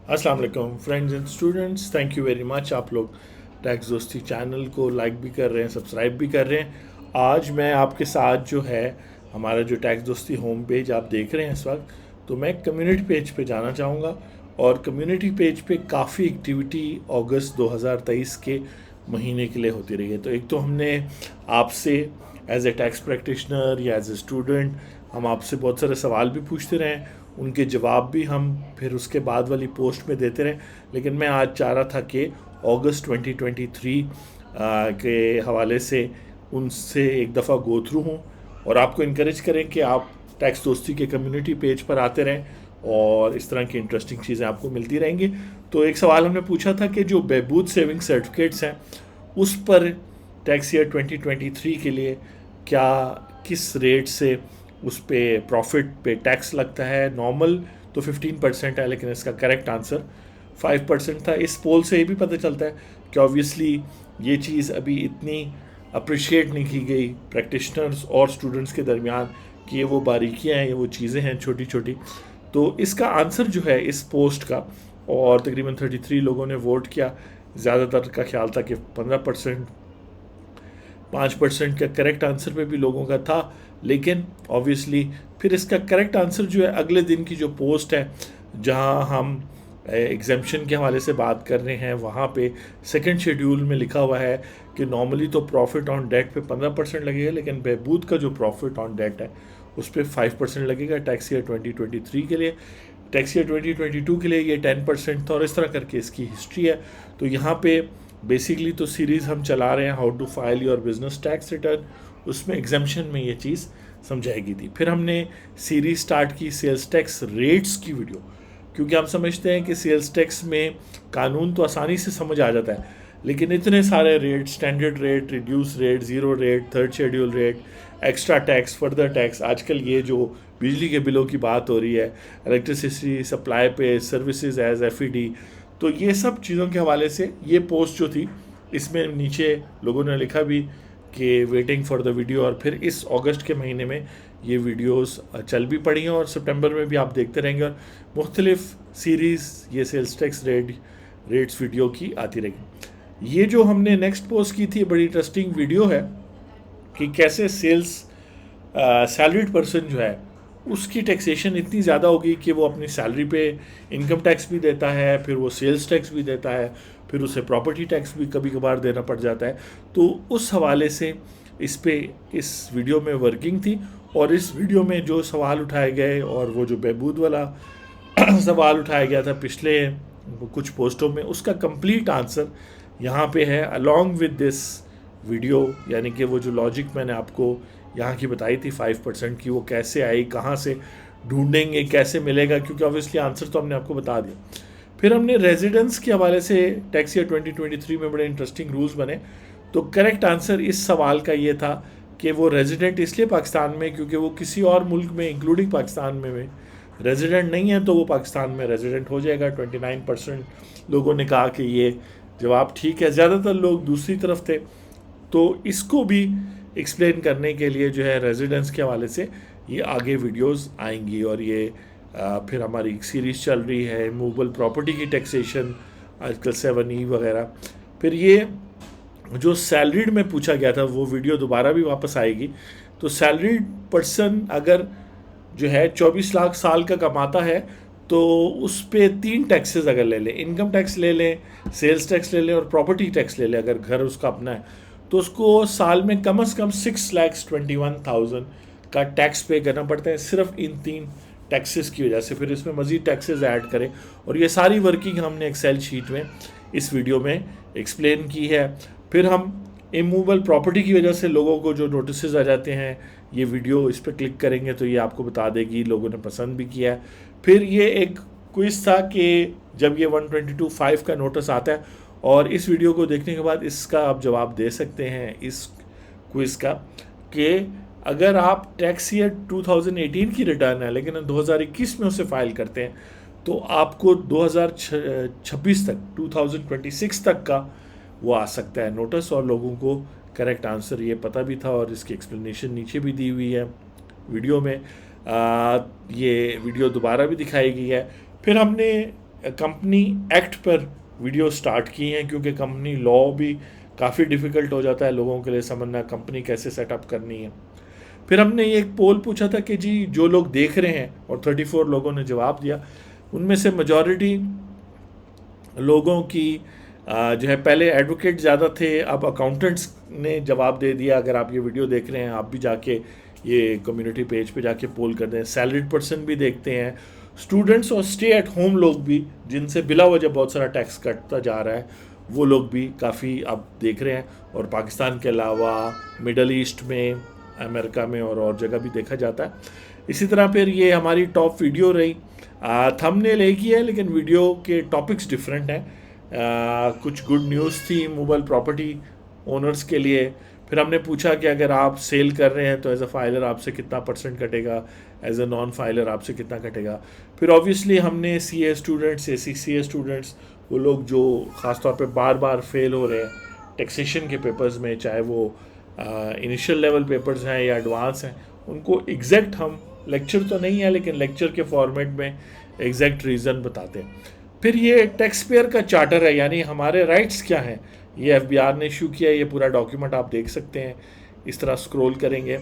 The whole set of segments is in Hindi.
अस्सलाम वालेकुम friends and students, thank you very much. आप लोग टैक्स दोस्ती चैनल को लाइक भी कर रहे हैं, सब्सक्राइब भी कर रहे हैं। आज मैं आपके साथ जो है हमारा जो टैक्स दोस्ती होम पेज आप देख रहे हैं इस वक्त, तो मैं कम्युनिटी पेज पे जाना चाहूँगा। और कम्युनिटी पेज पे काफ़ी एक्टिविटी अगस्त 2023 के महीने के लिए होती रही है। तो एक तो हमने आपसे एज ए टैक्स प्रैक्टिशनर या एज ए स्टूडेंट हम आपसे बहुत सारे सवाल भी पूछते रहे, उनके जवाब भी हम फिर उसके बाद वाली पोस्ट में देते रहे। लेकिन मैं आज चाह रहा था कि अगस्त 2023 के हवाले से उनसे एक दफ़ा गो थ्रू हूँ और आपको इनक्रेज करें कि आप टैक्स दोस्ती के कम्युनिटी पेज पर आते रहें और इस तरह की इंटरेस्टिंग चीज़ें आपको मिलती रहेंगी। तो एक सवाल हमने पूछा था कि जो बहबूद सेविंग सर्टिफिकेट्स हैं उस पर टैक्स ईयर 2023 के लिए क्या किस रेट से उस पर प्रॉफिट पे टैक्स लगता है। नॉर्मल तो 15% है, लेकिन इसका करेक्ट आंसर 5% था। इस पोल से ये भी पता चलता है कि ऑब्वियसली ये चीज़ अभी इतनी अप्रिशिएट नहीं की गई प्रैक्टिशनर्स और स्टूडेंट्स के दरमियान कि ये वो बारीकियाँ हैं, ये वो चीज़ें हैं छोटी छोटी। तो इसका आंसर जो है इस पोस्ट का, और तकरीबन 33 लोगों ने वोट किया, ज़्यादातर का ख्याल था कि 15%, 5% का करेक्ट आंसर पे भी लोगों का था। लेकिन ऑब्वियसली फिर इसका करेक्ट आंसर जो है अगले दिन की जो पोस्ट है जहां हम एग्जाम्पशन के हवाले से बात कर रहे हैं, वहाँ पे सेकंड शेड्यूल में लिखा हुआ है कि नॉर्मली तो प्रॉफिट ऑन डेट पे 15% लगेगा, लेकिन बहबूद का जो प्रॉफिट ऑन डेट है उस पर 5% लगेगा टैक्स ईयर 2023 के लिए। टैक्स ईयर 2022 के लिए ये 10% था और इस तरह करके इसकी हिस्ट्री है। तो यहाँ पे बेसिकली तो सीरीज़ हम चला रहे हैं how to file your business tax return, उसमें एग्जाम्पशन में ये चीज़ समझाएगी थी। फिर हमने सीरीज स्टार्ट की सेल्स टैक्स रेट्स की वीडियो, क्योंकि हम समझते हैं कि सेल्स टैक्स में कानून तो आसानी से समझ आ जाता है, लेकिन इतने सारे rate, standard rate, reduce rate, zero rate, third schedule rate, extra tax, further tax, आजकल ये जो बिजली के बिलों की बात हो रही है, इलेक्ट्रिसिटी सप्लाई पे, सर्विसेज एज एफईडी, तो ये सब चीज़ों के हवाले से ये पोस्ट जो थी इसमें नीचे लोगों ने लिखा भी कि वेटिंग फॉर द वीडियो। और फिर इस अगस्त के महीने में ये वीडियोस चल भी पड़ी हैं और सितंबर में भी आप देखते रहेंगे और मुख्तलिफ सीरीज़ ये सेल्स टैक्स रेट्स वीडियो की आती रहेगी। ये जो हमने नेक्स्ट पोस्ट की थी बड़ी इंटरेस्टिंग वीडियो है कि कैसे सैलरीड पर्सन जो है उसकी टैक्सेशन इतनी ज़्यादा होगी कि वो अपनी सैलरी पे इनकम टैक्स भी देता है, फिर वो सेल्स टैक्स भी देता है, फिर उसे प्रॉपर्टी टैक्स भी कभी कभार देना पड़ जाता है। तो उस हवाले से इस वीडियो में वर्किंग थी और इस वीडियो में जो सवाल उठाए गए और वो जो बहबूद वाला सवाल उठाया गया था पिछले कुछ पोस्टों में, उसका कंप्लीट आंसर यहाँ पे है अलॉन्ग विद दिस वीडियो। यानी कि वो जो लॉजिक मैंने आपको यहाँ की बताई थी 5% की, वो कैसे आई, कहाँ से ढूंढेंगे, कैसे मिलेगा, क्योंकि ऑब्वियसली आंसर तो हमने आपको बता दिया। फिर हमने रेजिडेंस के हवाले से टैक्स ईयर 2023 में बड़े इंटरेस्टिंग रूल्स बने। तो करेक्ट आंसर इस सवाल का ये था कि वो रेजिडेंट इसलिए पाकिस्तान में क्योंकि वो किसी और मुल्क में इंक्लूडिंग पाकिस्तान में रेजिडेंट नहीं है, तो वो पाकिस्तान में रेजिडेंट हो जाएगा। 29% लोगों ने कहा कि ये जवाब ठीक है, ज़्यादातर लोग दूसरी तरफ थे। तो इसको भी एक्सप्लेन करने के लिए जो है रेजिडेंस के हवाले से ये आगे वीडियोस आएंगी। और ये फिर हमारी एक सीरीज़ चल रही है मूवेबल प्रॉपर्टी की टैक्सेशन, आजकल 7E वगैरह। फिर ये जो सैलरीड में पूछा गया था वो वीडियो दोबारा भी वापस आएगी। तो सैलरीड पर्सन अगर जो है 24 लाख साल का कमाता है तो उस पर 3 टैक्सेस अगर ले लें, इनकम टैक्स ले लें, सेल्स टैक्स ले लें और प्रॉपर्टी टैक्स ले लें, अगर घर उसका अपना है, तो उसको साल में कम से कम 6,21,000 का टैक्स पे करना पड़ता है सिर्फ इन 3 टैक्सेस की वजह से। फिर इसमें मज़ीद टैक्सेस ऐड करें और ये सारी वर्किंग हमने एक्सेल शीट में इस वीडियो में एक्सप्लेन की है। फिर हम इमूवेबल प्रॉपर्टी की वजह से लोगों को जो नोटिस आ जाते हैं, ये वीडियो इस पर क्लिक करेंगे तो ये आपको बता देगी, लोगों ने पसंद भी किया है। फिर ये एक क्विज़ था कि जब ये 122.5 का नोटिस आता है, और इस वीडियो को देखने के बाद इसका आप जवाब दे सकते हैं इस क्विज़ का कि अगर आप टैक्स ईयर 2018 की रिटर्न है लेकिन 2021 में उसे फाइल करते हैं तो आपको 2026 तक, 2026 तक का वो आ सकता है नोटिस। और लोगों को करेक्ट आंसर ये पता भी था और इसकी एक्सप्लेनेशन नीचे भी दी हुई है वीडियो में। ये वीडियो दोबारा भी दिखाई गई है। फिर हमने कंपनी एक्ट पर वीडियो स्टार्ट की हैं, क्योंकि कंपनी लॉ भी काफ़ी डिफ़िकल्ट हो जाता है लोगों के लिए समझना कंपनी कैसे सेटअप करनी है। फिर हमने ये एक पोल पूछा था कि जी जो लोग देख रहे हैं, और 34 लोगों ने जवाब दिया। उनमें से मेजॉरिटी लोगों की जो है, पहले एडवोकेट ज़्यादा थे, अब अकाउंटेंट्स ने जवाब दे दिया। अगर आप ये वीडियो देख रहे हैं, आप भी जाके ये कम्युनिटी पेज पे जाके पोल कर दें। सैलरीड पर्सन भी देखते हैं, स्टूडेंट्स और स्टे एट होम लोग भी, जिनसे बिला वजह बहुत सारा टैक्स कटता जा रहा है, वो लोग भी काफ़ी आप देख रहे हैं। और पाकिस्तान के अलावा मिडल ईस्ट में, अमेरिका में और जगह भी देखा जाता है। इसी तरह फिर ये हमारी टॉप वीडियो रही। थंबनेल एक ही है, लेकिन वीडियो के टॉपिक्स डिफरेंट हैं। कुछ गुड न्यूज़ थी मोबाइल प्रॉपर्टी ओनर्स के लिए। फिर हमने पूछा कि अगर आप सेल कर रहे हैं तो एज अ फाइलर आपसे कितना परसेंट कटेगा, एज अ नॉन फाइलर आपसे कितना कटेगा। फिर ऑब्वियसली हमने CA स्टूडेंट्स, ACCA स्टूडेंट्स, वो लोग जो ख़ास तौर पे बार बार फेल हो रहे हैं टैक्सेशन के पेपर्स में, चाहे वो इनिशियल लेवल पेपर्स हैं या एडवांस हैं, उनको एग्जैक्ट हम लेक्चर तो नहीं है लेकिन लेक्चर के फॉर्मेट में एग्जैक्ट रीज़न बताते हैं। फिर ये टैक्स पेयर का चार्टर है, यानी हमारे राइट्स क्या हैं, ये FBR ने इशू किया है। ये पूरा डॉक्यूमेंट आप देख सकते हैं, इस तरह स्क्रॉल करेंगे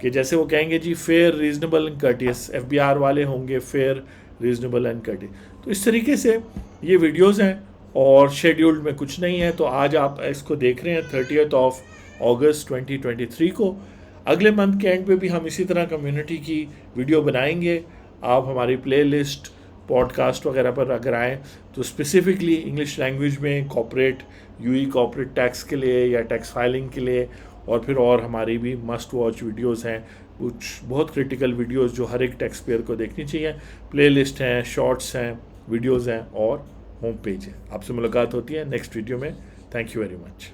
कि जैसे वो कहेंगे जी fair, reasonable and courteous, FBR वाले होंगे फेयर, रीजनेबल एंड कर्टियस। तो इस तरीके से ये वीडियोज़ हैं और शेड्यूल्ड में कुछ नहीं है। तो आज आप इसको देख रहे हैं 30 अगस्त 2023 को। अगले मंथ के एंड पे भी हम इसी तरह कम्युनिटी की वीडियो बनाएंगे। आप हमारी प्लेलिस्ट, पॉडकास्ट वगैरह पर अगर आएँ तो स्पेसिफिकली इंग्लिश लैंग्वेज में कॉर्पोरेट, UAE कॉर्पोरेट टैक्स के लिए या टैक्स फाइलिंग के लिए, और फिर और हमारी भी मस्ट वॉच वीडियोस हैं, कुछ बहुत क्रिटिकल वीडियोस जो हर एक टैक्स पेयर को देखनी चाहिए। प्लेलिस्ट हैं, शॉर्ट्स हैं, वीडियोस हैं और होम पेज है। आपसे मुलाकात होती है नेक्स्ट वीडियो में। Thank you very much.